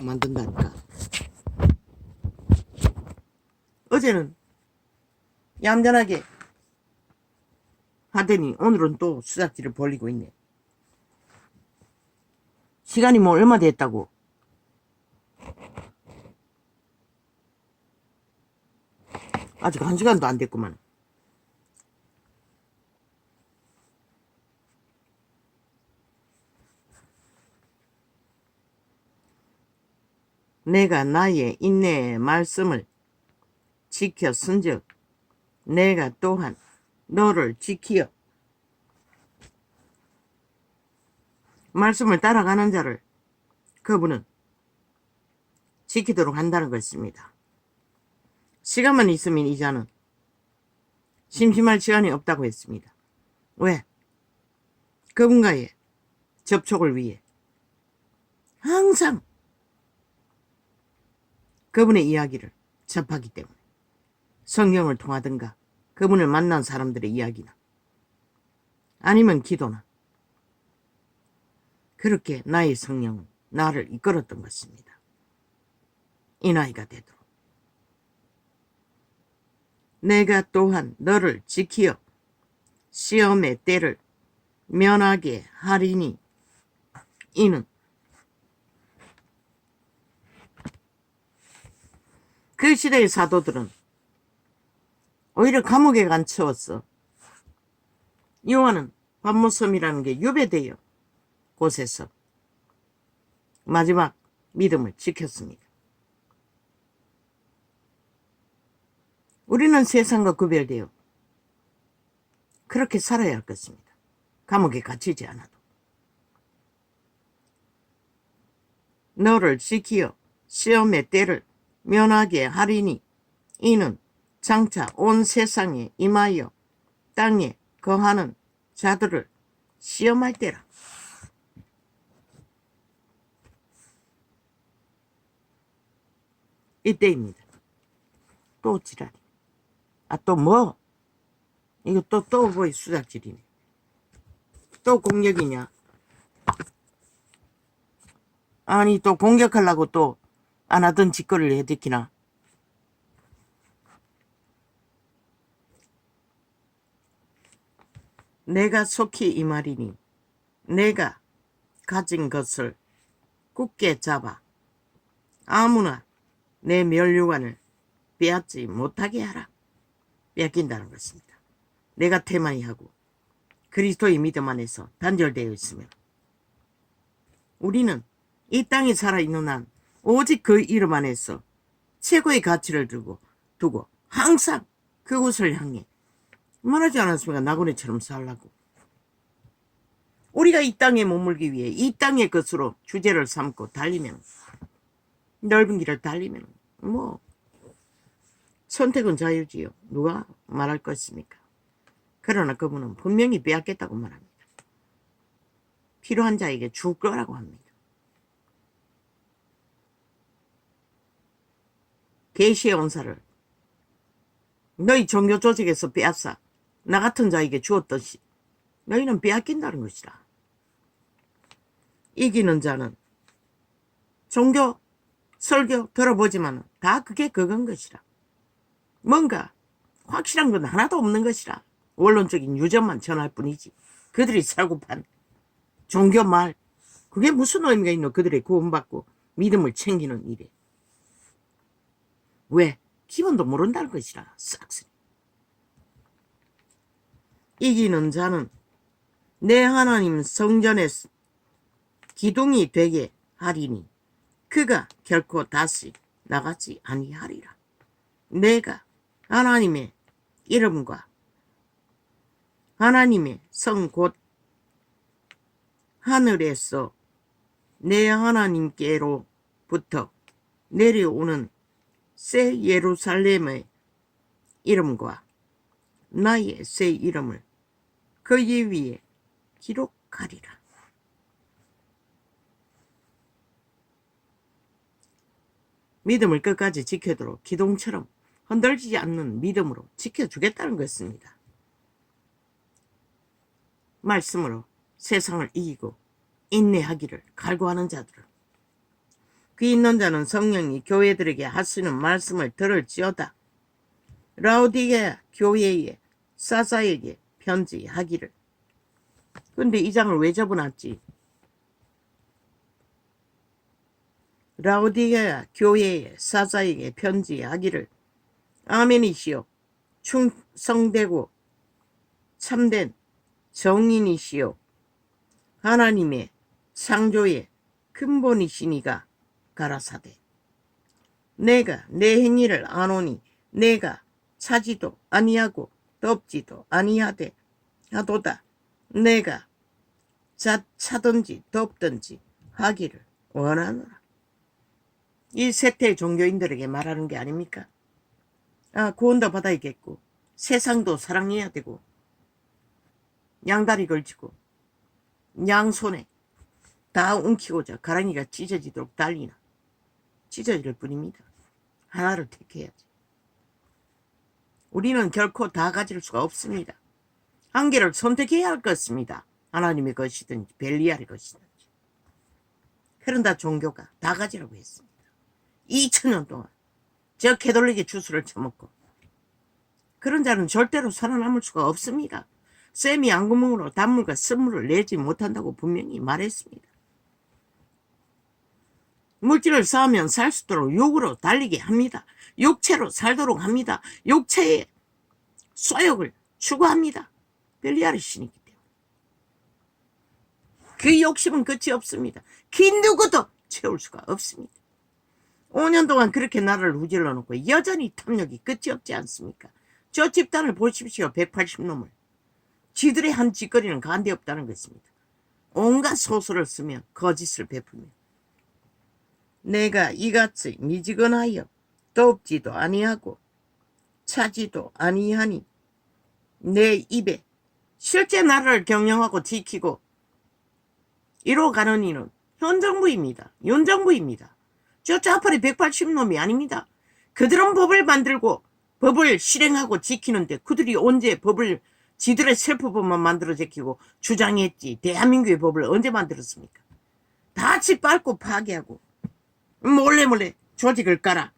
만든다니까. 어제는 얌전하게 하더니 오늘은 또 수작질을 벌이고 있네. 시간이 뭐 얼마 됐다고. 아직 1시간도 안 됐구만. 내가 나의 인내의 말씀을 지켰은즉 내가 또한 너를 지키어 말씀을 따라가는 자를 그분은 지키도록 한다는 것입니다. 시간만 있으면 이 자는 심심할 시간이 없다고 했습니다. 왜? 그분과의 접촉을 위해 항상 그분의 이야기를 접하기 때문에 성경을 통하든가 그분을 만난 사람들의 이야기나 아니면 기도나 그렇게 나의 성령은 나를 이끌었던 것입니다. 이 나이가 되도록 내가 또한 너를 지키어 시험의 때를 면하게 하리니 이는 그 시대의 사도들은 오히려 감옥에 갇혀왔어. 요한은 반모섬이라는 게 유배되어 곳에서 마지막 믿음을 지켰습니다. 우리는 세상과 구별되어 그렇게 살아야 할 것입니다. 감옥에 갇히지 않아도. 너를 지키어 시험의 때를 면하게 하리니 이는 장차 온 세상에 임하여 땅에 거하는 자들을 시험할 때라. 이때입니다. 또 지랄이. 또 뭐? 이거 또 뭐이 수작질이네. 또 공격이냐? 아니 또 공격하려고 또 안 하던 짓거리를 해듣기나. 내가 속히 이 말이니 내가 가진 것을 굳게 잡아 아무나 내 멸류관을 빼앗지 못하게 하라. 뺏긴다는 것입니다. 내가 태만히 하고 그리스도의 믿음 안에서 단절되어 있으면 우리는 이 땅에 살아있는 한 오직 그 이름 안에서 최고의 가치를 두고 항상 그곳을 향해 말하지 않았습니까? 나그네처럼 살라고. 우리가 이 땅에 머물기 위해 이 땅의 것으로 주제를 삼고 달리면 넓은 길을 달리면 뭐 선택은 자유지요. 누가 말할 것입니까? 그러나 그분은 분명히 빼앗겠다고 말합니다. 필요한 자에게 줄 거라고 합니다. 계시의 온사를 너희 종교 조직에서 빼앗아 나 같은 자에게 주었듯이 너희는 빼앗긴다는 것이다. 이기는 자는 종교, 설교 들어보지만 다 그게 그건 것이라. 뭔가 확실한 건 하나도 없는 것이라. 원론적인 유전만 전할 뿐이지. 그들이 살고 판 종교 말 그게 무슨 의미가 있노? 그들의 구원받고 믿음을 챙기는 일에. 왜? 기본도 모른다는 것이라. 싹쓸이. 이기는 자는 내 하나님 성전에 기둥이 되게 하리니 그가 결코 다시 나가지 아니하리라. 내가 하나님의 이름과 하나님의 성 곧 하늘에서 내 하나님께로부터 내려오는 새 예루살렘의 이름과 나의 새 이름을 그의 위에 기록하리라. 믿음을 끝까지 지켜도록 기둥처럼 흔들리지 않는 믿음으로 지켜주겠다는 것입니다. 말씀으로 세상을 이기고 인내하기를 갈구하는 자들은 귀 있는 자는 성령이 교회들에게 하시는 말씀을 들을지어다. 라오디게아 교회에 사사에게 편지하기를. 근데 이 장을 왜 접어놨지? 라오디게아 교회에 사사에게 편지하기를. 아멘이시여, 충성되고 참된 정인이시여, 하나님의 창조의 근본이시니가 가라사대. 내가 내 행위를 아노니 내가 차지도 아니하고 덥지도 아니하되 하도다. 내가 차든지 덥든지 하기를 원하노라. 이 세태 종교인들에게 말하는 게 아닙니까? 구원도 받아야겠고 세상도 사랑해야 되고 양다리 걸치고 양손에 다 움키고자 가랑이가 찢어지도록 달리나 찢어질 뿐입니다. 하나를 택해야지. 우리는 결코 다 가질 수가 없습니다. 한 개를 선택해야 할 것입니다. 하나님의 것이든지 벨리알의 것이든지. 그런다 종교가 다 가지라고 했습니다. 2000년 동안 저 캐톨릭의 주스를 처먹고 그런 자는 절대로 살아남을 수가 없습니다. 쌤이 안구멍으로 단물과 쓴물을 내지 못한다고 분명히 말했습니다. 물질을 쌓으면 살 수 있도록 육으로 달리게 합니다. 육체로 살도록 합니다. 육체의 소욕을 추구합니다. 벨리알의 신이기 때문에. 그 욕심은 끝이 없습니다. 그 누구도 채울 수가 없습니다. 5년 동안 그렇게 나라를 후질러 놓고 여전히 탐욕이 끝이 없지 않습니까? 저 집단을 보십시오. 180놈을. 지들의 한 짓거리는 간데 없다는 것입니다. 온갖 소설을 쓰며 거짓을 베풀며 내가 이같이 미지근하여 덥지도 아니하고 차지도 아니하니 내 입에 실제 나라를 경영하고 지키고 이뤄가는 이는 현 정부입니다. 윤 정부입니다. 저 좌파리 180놈이 아닙니다. 그들은 법을 만들고 법을 실행하고 지키는데 그들이 언제 법을 지들의 셀프법만 만들어 제키고 주장했지. 대한민국의 법을 언제 만들었습니까? 다 짓밟고 파괴하고 몰래 조직을 깔아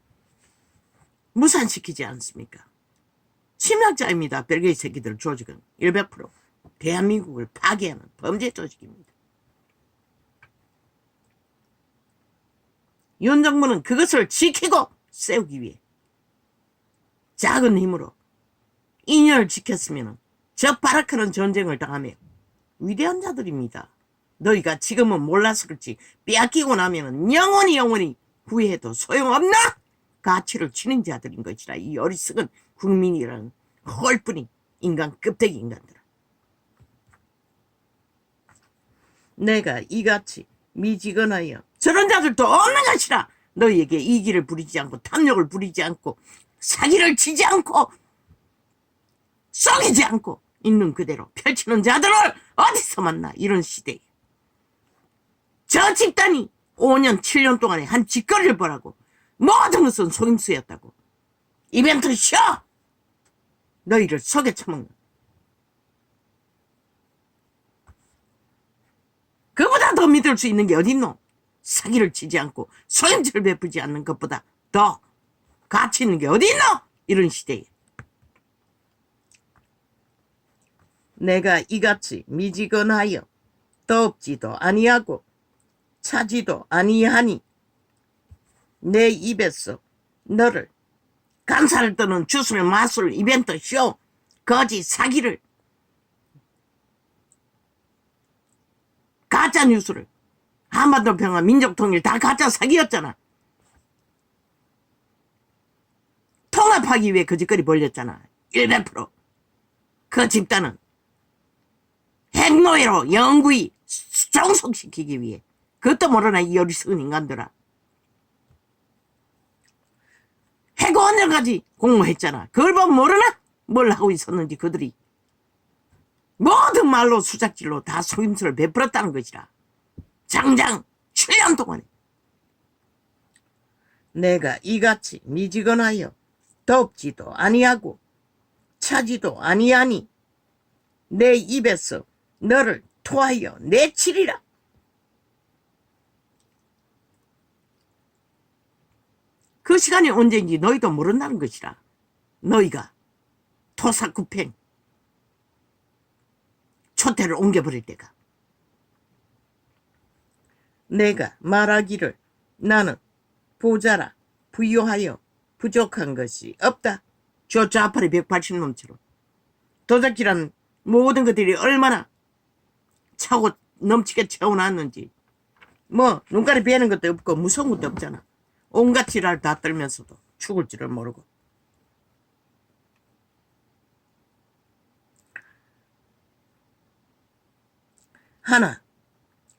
무산시키지 않습니까? 침략자입니다. 벨기에 새끼들 조직은 100% 대한민국을 파괴하는 범죄 조직입니다. 윤 정부는 그것을 지키고 세우기 위해 작은 힘으로 2년을 지켰으면 저 바라크는 전쟁을 당하며 위대한 자들입니다. 너희가 지금은 몰라서 그렇지 빼앗기고 나면 영원히 후회해도 소용없나? 가치를 치는 자들인 것이라. 이 어리석은 국민이라는 헐뿐인 인간 껍데기 인간들아. 내가 이같이 미지근하여 저런 자들도 없는 것이라. 너희에게 이기를 부리지 않고 탐욕을 부리지 않고 사기를 치지 않고 속이지 않고 있는 그대로 펼치는 자들을 어디서 만나. 이런 시대에 저 집단이 5년 7년 동안에 한 짓거리를 보라고. 모든 것은 속임수였다고. 이벤트 쇼! 너희를 속에 처먹는. 그보다 더 믿을 수 있는 게 어딨노? 사기를 치지 않고 속임수를 베풀지 않는 것보다 더 가치 있는 게 어딨노? 이런 시대에 내가 이같이 미지근하여 덥지도 아니하고 차지도 아니하니 내 입에서 너를 감사를 떠는 주술 마술 이벤트 쇼 거짓 사기를 가짜 뉴스를 한반도 평화 민족 통일 다 가짜 사기였잖아. 통합하기 위해 거짓거리 벌렸잖아. 100%. 그 집단은 핵노예로 영구히 종속시키기 위해. 그것도 모르나 이 어리석은 인간들아. 해고원들까지 공모했잖아. 그걸 보면 모르나? 뭘 하고 있었는지 그들이. 모든 말로 수작질로 다 속임수를 베풀었다는 것이라. 장장 7년 동안에. 내가 이같이 미지근하여 덥지도 아니하고 차지도 아니하니 내 입에서 너를 토하여 내치리라. 그 시간이 언제인지 너희도 모른다는 것이라. 너희가 토사구팽 초태를 옮겨버릴 때가. 내가 말하기를 나는 부자라 부유하여 부족한 것이 없다. 저 좌파리 180놈처럼 도적질한 모든 것들이 얼마나 차고 넘치게 채워놨는지. 뭐 눈가리 베는 것도 없고 무서운 것도 없잖아. 온갖 지랄 다 떨면서도 죽을 줄을 모르고. 하나,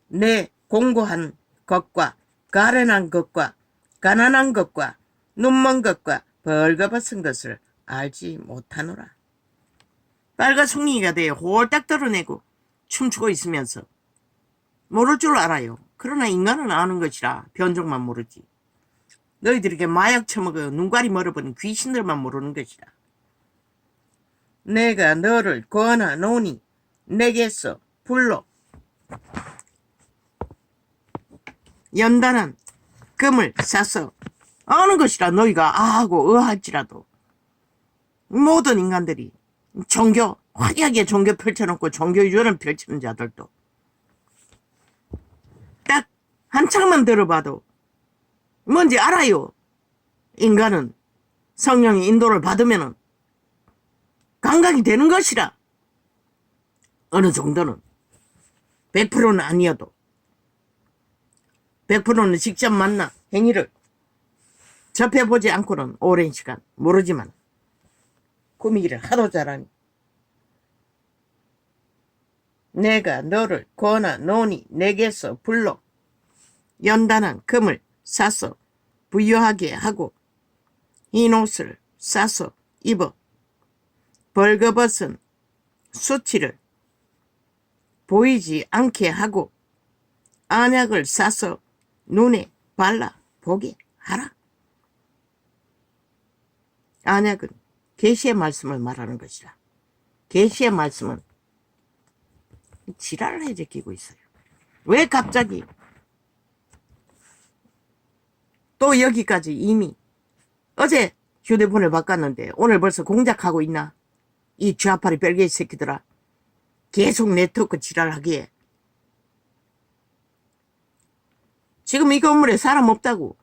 내 공고한 것과 가련한 것과 가난한 것과 눈먼 것과 벌거벗은 것을 알지 못하노라. 빨가송이가 되어 홀딱 드러내고 춤추고 있으면서 모를 줄 알아요. 그러나 인간은 아는 것이라 변종만 모르지. 너희들에게 마약 처먹어 눈깔이 멀어버린 귀신들만 모르는 것이라. 내가 너를 권하 노니 내게서 불로 연단한 금을 사서 아는 것이라. 너희가 아하고 어할지라도 모든 인간들이 종교 화려하게 종교 펼쳐놓고 종교 유언을 펼치는 자들도 딱 한창만 들어봐도 뭔지 알아요. 인간은 성령의 인도를 받으면 감각이 되는 것이라. 어느 정도는 100%는 아니어도 100%는 직접 만나 행위를 접해보지 않고는 오랜 시간 모르지만 꾸미기를 하도 잘하니. 내가 너를 권하 노니 내게서 불러 연단한 금을 사서 부유하게 하고 흰 옷을 사서 입어 벌거벗은 수치를 보이지 않게 하고 안약을 사서 눈에 발라 보게 하라. 안약은 계시의 말씀을 말하는 것이라. 계시의 말씀은 지랄을 해제끼고 있어요. 왜 갑자기 또 여기까지 이미 어제 휴대폰을 바꿨는데 오늘 벌써 공작하고 있나? 이 좌파리 벨게이 새끼들아. 계속 네트워크 지랄하기에. 지금 이 건물에 사람 없다고.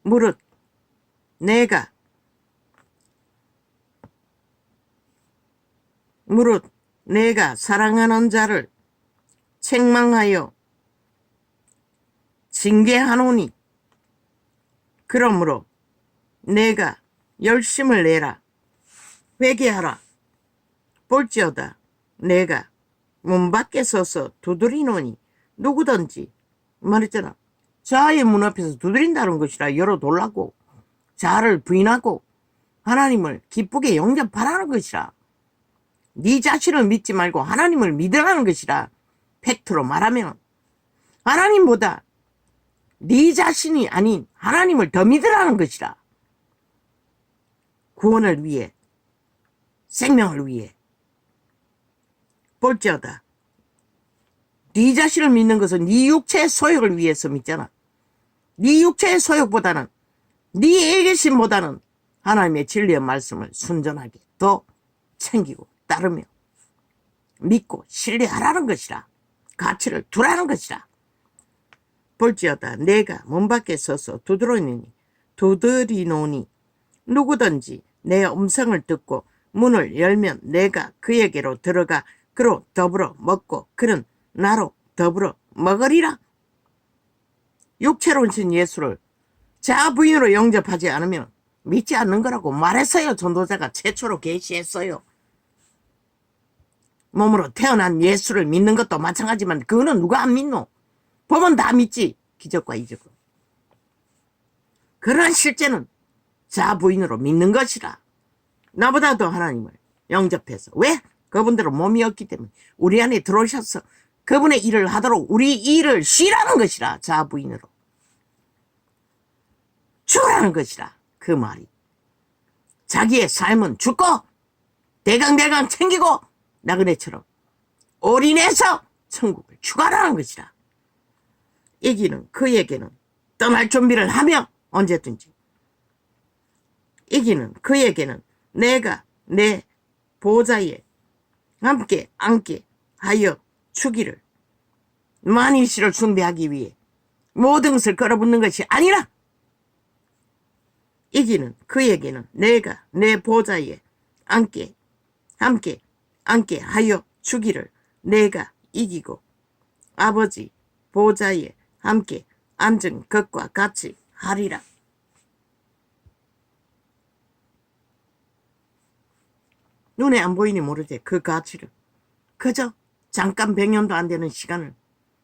무릇 내가 사랑하는 자를 책망하여 징계하노니 그러므로 내가 열심을 내라. 회개하라. 볼지어다 내가 문 밖에 서서 두드리노니 누구든지 말했잖아. 자아의 문 앞에서 두드린다는 것이라. 열어달라고. 자아를 부인하고 하나님을 기쁘게 영접하라는 것이라. 네 자신을 믿지 말고 하나님을 믿으라는 것이라. 팩트로 말하면 하나님보다 네 자신이 아닌 하나님을 더 믿으라는 것이라. 구원을 위해, 생명을 위해. 볼지어다 네 자신을 믿는 것은 네 육체의 소욕을 위해서 믿잖아. 네 육체의 소욕보다는, 네 애계심보다는 하나님의 진리의 말씀을 순전하게 더 챙기고 따르며 믿고 신뢰하라는 것이라. 가치를 두라는 것이라. 볼지어다 내가 문 밖에 서서 두드리노니 누구든지 내 음성을 듣고 문을 열면 내가 그에게로 들어가 그로 더불어 먹고 그는 나로 더불어 먹으리라. 육체로 오신 예수를 자아 부인으로 영접하지 않으면 믿지 않는 거라고 말했어요. 전도자가 최초로 계시했어요. 몸으로 태어난 예수를 믿는 것도 마찬가지지만 그거는 누가 안 믿노? 보면 다 믿지. 기적과 이적으로. 그러나 실제는 자아 부인으로 믿는 것이라. 나보다도 하나님을 영접해서. 왜? 그분들은 몸이 없기 때문에 우리 안에 들어오셔서 그분의 일을 하도록 우리 일을 쉬라는 것이라. 자아 부인으로. 죽으라는 것이라. 그 말이. 자기의 삶은 죽고 대강대강 챙기고 나그네처럼 올인해서 천국을 추구하라는 것이라. 이기는 그에게는 떠날 준비를 하며 언제든지 이기는 그에게는 내가 내 보좌에 함께 앉게 하여 주기를. 만일시를 숭배하기 위해 모든 것을 걸어붙는 것이 아니라 이기는 그에게는 내가 내 보좌에 함께 앉게 하여 주기를. 내가 이기고 아버지 보좌에 함께 앉은 것과 같이 하리라. 눈에 안 보이니 모르지 그 가치를. 그저 잠깐 100년도 안 되는 시간을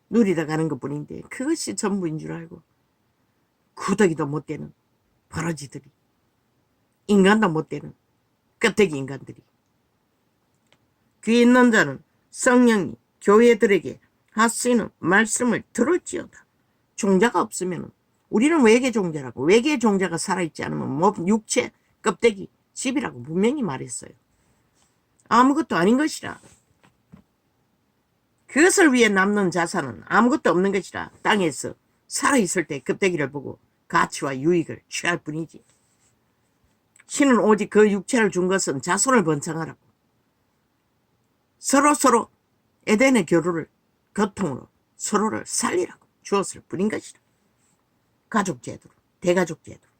누리다 가는 것뿐인데 그것이 전부인 줄 알고 구더기도 못 되는 버러지들이, 인간도 못 되는 껍데기 인간들이, 귀 있는 자는 성령이 교회들에게 하시는 말씀을 들을지어다. 종자가 없으면 우리는 외계 종자라고, 외계 종자가 살아있지 않으면 몸, 육체, 껍데기, 집이라고 분명히 말했어요. 아무것도 아닌 것이라. 그것을 위해 남는 자산은 아무것도 없는 것이라. 땅에서 살아있을 때 껍데기를 보고 가치와 유익을 취할 뿐이지. 신은 오직 그 육체를 준 것은 자손을 번창하라고, 서로 에덴의 교류를 교통으로 서로를 살리라고 주었을 뿐인 것이라. 가족 제도로, 대가족 제도로.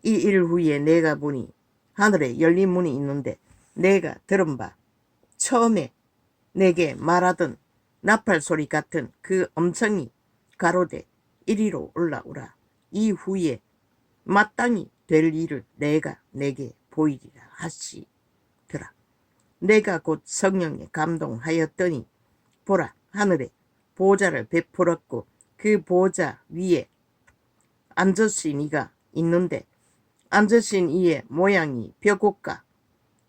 이 일 후에 내가 보니 하늘에 열린 문이 있는데 내가 들은 바 처음에 내게 말하던 나팔 소리 같은 그 음성이 가로되 이리로 올라오라. 이후에 마땅히 될 일을 내가 내게 보이리라 하시더라. 내가 곧 성령에 감동하였더니 보라, 하늘에 보좌를 베풀었고 그 보좌 위에 앉으신 이가 있는데 앉으신 이의 모양이 벼꽃과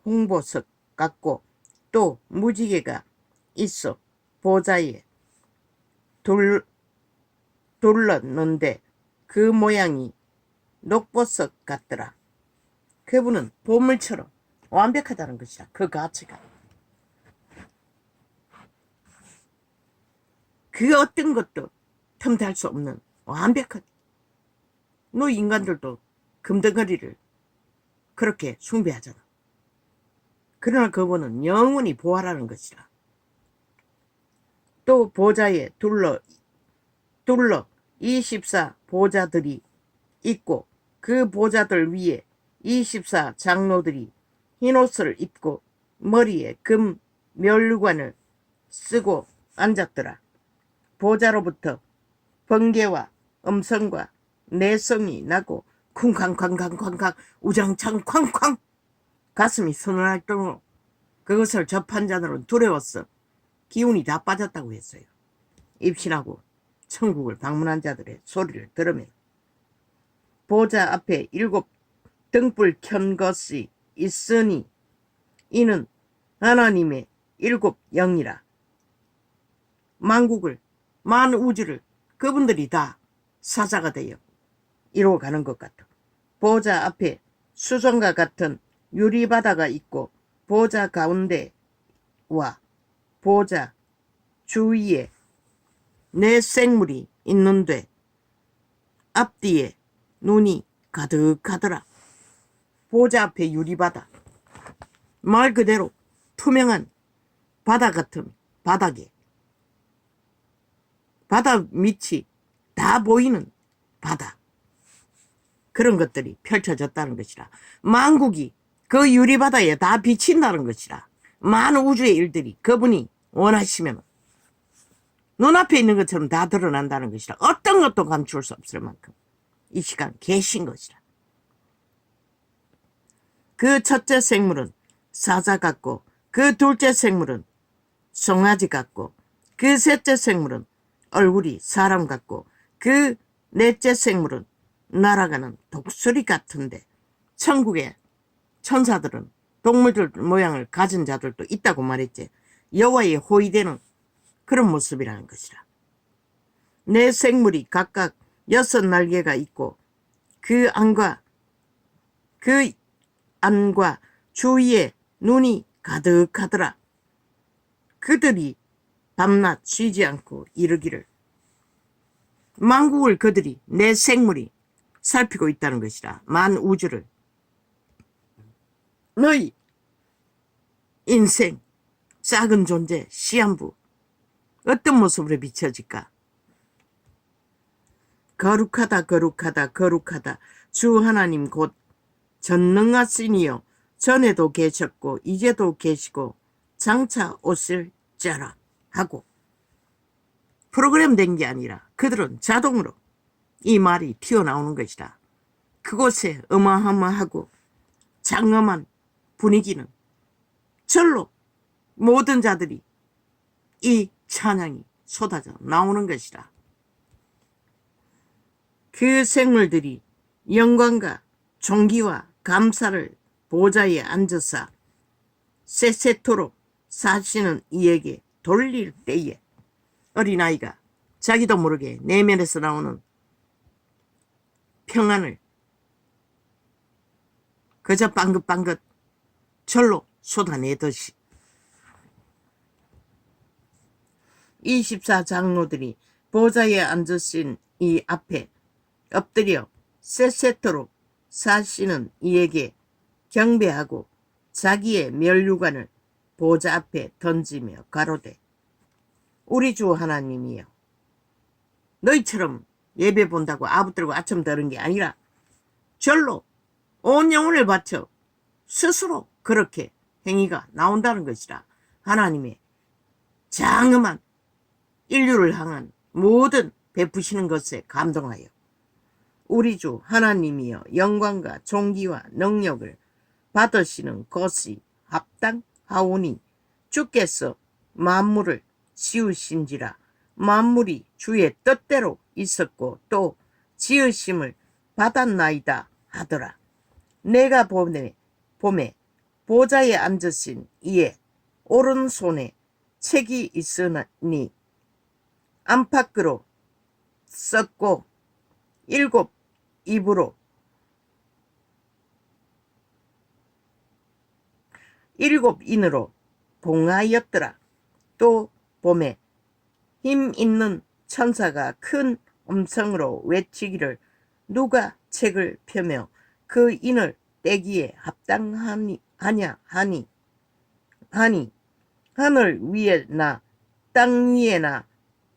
홍보석 같고 또 무지개가 있어 보좌에 둘렀는데 그 모양이 녹보석 같더라. 그분은 보물처럼 완벽하다는 것이라. 그 가치가 그 어떤 것도 틈탈 수 없는 완벽한. 너 인간들도 금덩어리를 그렇게 숭배하잖아. 그러나 그분은 영원히 보아라는 것이라. 또 보좌에 둘러 24 보좌들이 있고 그 보좌들 위에 24 장로들이 흰옷을 입고 머리에 금 멸관을 쓰고 앉았더라. 보좌로부터 번개와 음성과 내성이 나고 쿵쾅쾅쾅쾅쾅 우장창 쾅쾅 가슴이 서늘할 정도로 그것을 접한 자들은 두려웠어 기운이 다 빠졌다고 했어요. 입신하고 천국을 방문한 자들의 소리를 들으면 보좌 앞에 7 등불 켠 것이 있으니 이는 하나님의 7 영이라. 만국을, 만우주를 그분들이 다 사자가 되어 이루어가는 것 같아. 보좌 앞에 수정과 같은 유리바다가 있고 보좌 가운데와 보좌 주위에 네 생물이 있는데 앞뒤에 눈이 가득하더라. 보좌 앞에 유리바다, 말 그대로 투명한 바다 같은 바닥에 바다 밑이 다 보이는 바다, 그런 것들이 펼쳐졌다는 것이라. 만국이 그 유리바다에 다 비친다는 것이라. 많은 우주의 일들이 그분이 원하시면 눈앞에 있는 것처럼 다 드러난다는 것이라. 어떤 것도 감출 수 없을 만큼 이 시간 계신 것이라. 그 첫째 생물은 사자 같고 그 둘째 생물은 송아지 같고 그 셋째 생물은 얼굴이 사람 같고 그 넷째 생물은 날아가는 독수리 같은데 천국의 천사들은 동물들 모양을 가진 자들도 있다고 말했지. 여호와의 호위되는 그런 모습이라는 것이라. 네 생물이 각각 6 날개가 있고 그 안과 주위에 눈이 가득하더라. 그들이 밤낮 쉬지 않고 이르기를 만국을 그들이 내 생물이 살피고 있다는 것이라. 만우주를 너희 인생 작은 존재 시한부 어떤 모습으로 비춰질까? 거룩하다 거룩하다 거룩하다 주 하나님 곧 전능하시니요 전에도 계셨고 이제도 계시고 장차 오실 자라 하고 프로그램 된 게 아니라 그들은 자동으로 이 말이 튀어나오는 것이다. 그곳에 어마어마하고 장엄한 분위기는 절로 모든 자들이 이 찬양이 쏟아져 나오는 것이다. 그 생물들이 영광과 존귀와 감사를 보좌에 앉아서 세세토록 사시는 이에게 돌릴 때에 어린아이가 자기도 모르게 내면에서 나오는 평안을 그저 빵긋빵긋 절로 쏟아내듯이 24장로들이 보좌에 앉으신 이 앞에 엎드려 세세토록 사시는 이에게 경배하고 자기의 면류관을 보좌 앞에 던지며 가로되 우리 주 하나님이여 너희처럼 예배 본다고 아부들고 아첨 들은 게 아니라 절로 온 영혼을 바쳐 스스로 그렇게 행위가 나온다는 것이라. 하나님의 장엄한 인류를 향한 모든 베푸시는 것에 감동하여 우리 주 하나님이여 영광과 존귀와 능력을 받으시는 것이 합당하오니 주께서 만물을 지으신지라. 만물이 주의 뜻대로 있었고 또 지으심을 받았나이다 하더라. 내가 봄에 보좌에 앉으신 이의 오른손에 책이 있으니 안팎으로 썼고 7 입으로 7 인으로 봉하였더라. 또 봄에 힘 있는 천사가 큰 음성으로 외치기를 누가 책을 펴며 그 인을 떼기에 합당하냐 하니 하늘 위에나 땅 위에나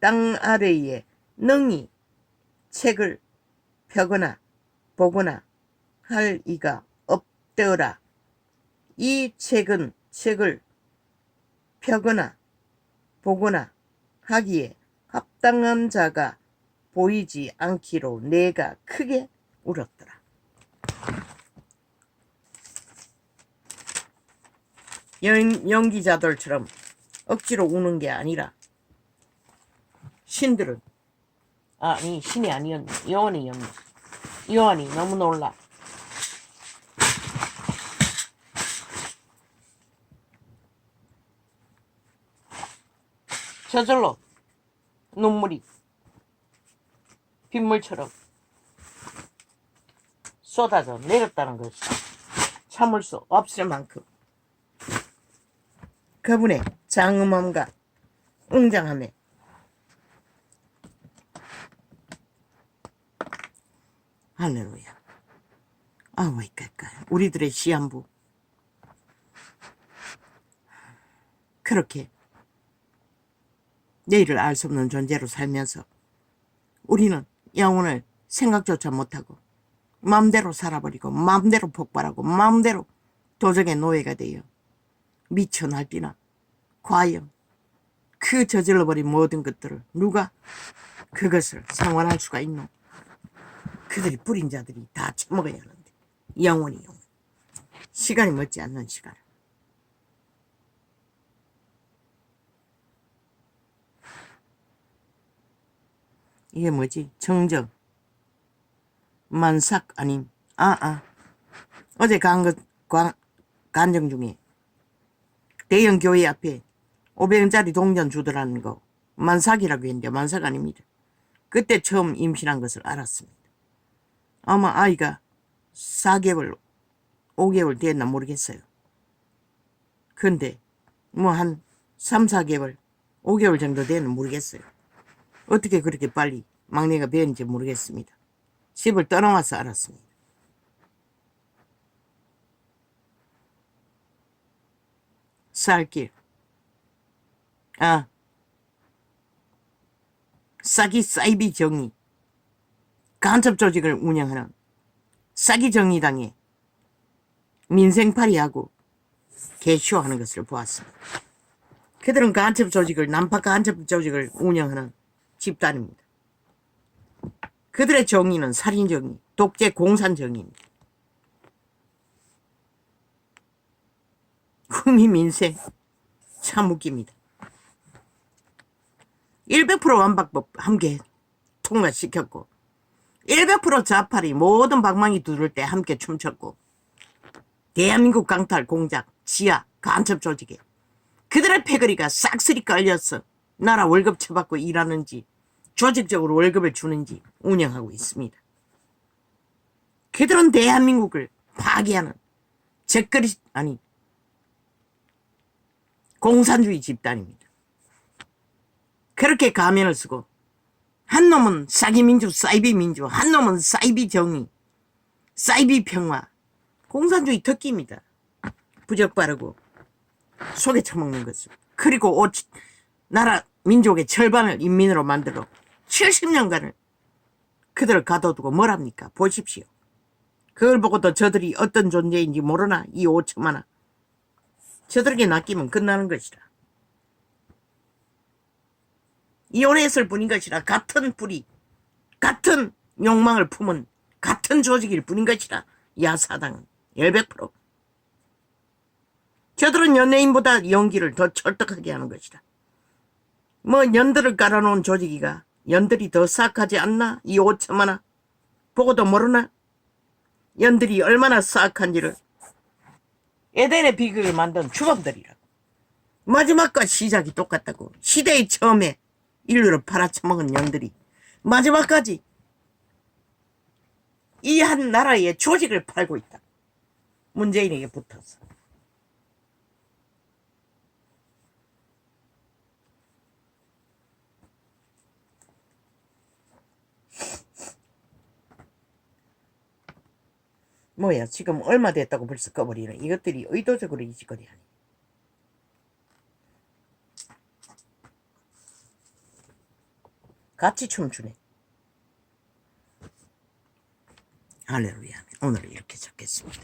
땅 아래에 능히 책을 펴거나 보거나 할 이가 없더라. 이 책은 책을 펴거나 보거나 하기에 합당한 자가 보이지 않기로 내가 크게 울었더라. 연기자들처럼 억지로 우는 게 아니라 신들은 아니 신이 아니었네. 요한이었네. 요한이 너무 놀라. 저절로 눈물이 빗물처럼 쏟아져 내렸다는 것이 참을 수 없을 만큼 그분의 장엄함과 웅장함에 할렐루야. 아, 왜 이럴까요? 우리들의 시한부 그렇게 내일을 알 수 없는 존재로 살면서 우리는 영혼을 생각조차 못하고 마음대로 살아버리고 마음대로 폭발하고 마음대로 도적의 노예가 되어 미쳐 날뛰나. 과연 그 저질러버린 모든 것들을 누가 그것을 상환할 수가 있노? 그들이 뿌린 자들이 다 처먹어야 하는데 영원히 시간이 멀지 않는 시간. 이게 뭐지? 정정 만삭 아님. 어제 간정 중에 대형 교회 앞에 500원짜리 동전 주더라는 거 만삭이라고 했는데 만삭 아닙니다. 그때 처음 임신한 것을 알았습니다. 아마 아이가 4개월 5개월 됐나 모르겠어요. 근데 뭐 한 3, 4개월, 5개월 정도 되는 모르겠어요. 어떻게 그렇게 빨리 막내가 배웠는지 모르겠습니다. 집을 떠나와서 알았습니다. 쌀길. 싹이 사이비 정의. 간첩 조직을 운영하는 싹이 정의당의 민생파리하고 개쇼하는 것을 보았습니다. 그들은 간첩 조직을, 난파 간첩 조직을 운영하는 집단입니다. 그들의 정의는 살인 정의, 독재 공산 정의입니다. 국민 민생 참 웃깁니다. 100% 완박법 함께 통과시켰고 100% 좌파리 모든 방망이 두를 때 함께 춤췄고 대한민국 강탈 공작 지하 간첩 조직에 그들의 패거리가 싹쓸이 깔려서 나라 월급 쳐받고 일하는지 조직적으로 월급을 주는지 운영하고 있습니다. 그들은 대한민국을 파괴하는 공산주의 집단입니다. 그렇게 가면을 쓰고 한 놈은 사기민주 사이비 민주, 한 놈은 사이비 정의, 사이비 평화, 공산주의 특기입니다. 부적바르고 속에 처먹는 것을. 그리고 나라 민족의 절반을 인민으로 만들어 70년간을 그들을 가둬두고 뭘 합니까? 보십시오. 그걸 보고도 저들이 어떤 존재인지 모르나? 이 5천만원. 저들에게 낚이면 끝나는 것이라. 이혼했을 뿐인 것이라. 같은 뿌리, 같은 욕망을 품은 같은 조직일 뿐인 것이라. 야사당은 100%. 저들은 연예인보다 연기를 더 철떡하게 하는 것이다. 뭐 연들을 깔아놓은 조직이가 연들이 더 싹하지 않나? 이 5천만원 보고도 모르나? 연들이 얼마나 싹한지를. 에덴의 비극을 만든 주범들이라고. 마지막과 시작이 똑같다고. 시대의 처음에 인류를 팔아쳐먹은 년들이 마지막까지 이 한 나라의 조직을 팔고 있다. 문재인에게 붙어서. 뭐야, 지금 얼마 됐다고 벌써 꺼버리는 이것들이 의도적으로 이 짓거리 하니. 같이 춤추네. 할렐루야. 오늘은 이렇게 적겠습니다.